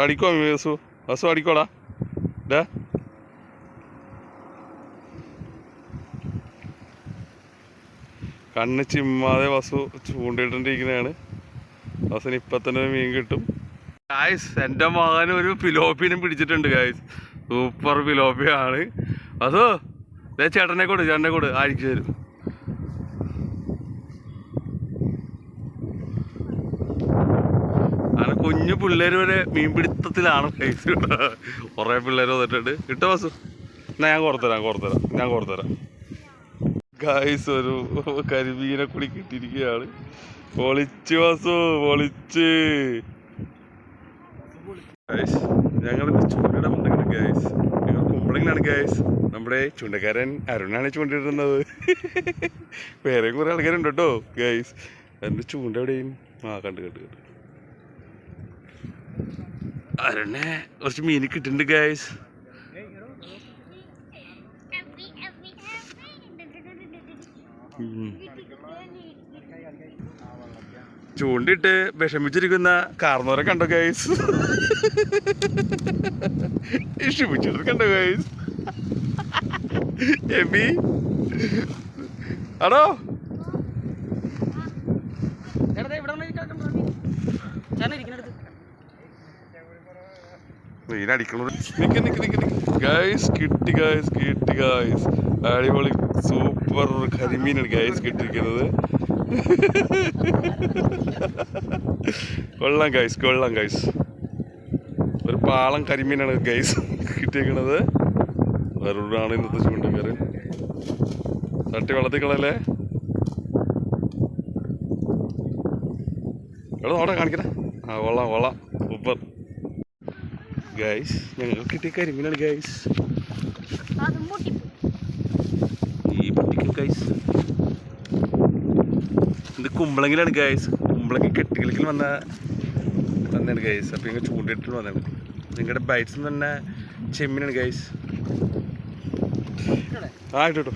അടിക്കോ വസു? വസു അടിക്കോടാ. കണ്ണ് ചിമ്മാതെ വസു ചൂണ്ടിട്ടിരിക്കുന്നതാണ്. വസുന് ഇപ്പം തന്നെ ഒരു മീൻ കിട്ടും. ഗായ്സ്, എൻ്റെ മകൻ ഒരു ഫിലോപ്പിനും പിടിച്ചിട്ടുണ്ട് ഗായ്സ്. സൂപ്പർ ഫിലോപ്പിയാണ്. അതോ ചേട്ടനെ കൂട് ആയിരിക്കും തരും. അങ്ങനെ കുഞ്ഞു പിള്ളേർ വരെ മീൻപിടുത്തത്തിലാണ് ഗായ്സ്. കുറേ പിള്ളേർ വന്നിട്ടുണ്ട്. ഇട്ടോ വസു? എന്നാ ഞാൻ കോർത്തരാം. ഗായ്സ്, ഒരു കരിമീനെ കൂടി കിട്ടിയിരിക്കുകയാണ്. പൊളിച്ച് വസു, പൊളിച്ച്. ഗായ്സ്, ഞങ്ങളിത് ചൂണ്ടിടാൻ വന്നിട്ടുണ്ട് ഗായ്സ്. ഞങ്ങൾ കുമ്പളങ്ങിലാണ് ഗായ്സ്. നമ്മുടെ ചൂണ്ടക്കാരൻ അരുണാണ് ചൂണ്ടിടുന്നത്. വേറെയും കുറേ ആൾക്കാരുണ്ട് കേട്ടോ ഗായ്സ്. എൻ്റെ ചൂണ്ട എവിടെയും കണ്ട് അരുണെ കുറച്ച് മീൻ കിട്ടുന്നുണ്ട് ഗായ്സ്. ചൂണ്ടിട്ട് വിഷമിച്ചിരിക്കുന്ന കാർന്നോരെ കണ്ടോ ഗൈസ്? വിഷമിച്ചത് കണ്ടോ ഗൈസ്? എബി ആണോ? മീനടിക്കണത് ഗൈസ്. കിട്ടി ഗൈസ്. അടിപൊളി സൂപ്പർ കരിമീനാണ് ഗൈസ് കിട്ടിയിരിക്കുന്നത്. കൊള്ളാം ഗൈസ്. ഒരു പാളം കരിമീനാണ് ഗൈസ് കിട്ടിയിരിക്കുന്നത്. അരുണാണ് ഇന്നത്തെ ചൂണ്ടക്കാരൻ. തട്ടി വെള്ളത്തിൽ കളയല്ലേ. അവിടെ കാണിക്കണേ. കൊള്ളാം സൂപ്പർ ഗൈസ്. ഞങ്ങൾക്ക് കിട്ടിയ കരിമീനാണ് ഗൈസ്. ഈ പൊട്ടിക്കും ഗൈസ്. ഇത് കുമ്പളങ്ങിലാണ് ഗൈസ്. കുമ്പളങ്ങി കെട്ടികളിൽ വന്നാണ് ഗൈസ്. അപ്പം ഇങ്ങനെ ചൂണ്ടിട്ട് വന്നാണ്. നിങ്ങളുടെ ബൈറ്റ്സ് തന്നെ ചെമ്മീനാണ് ഗൈസ്. ഇട്ടോ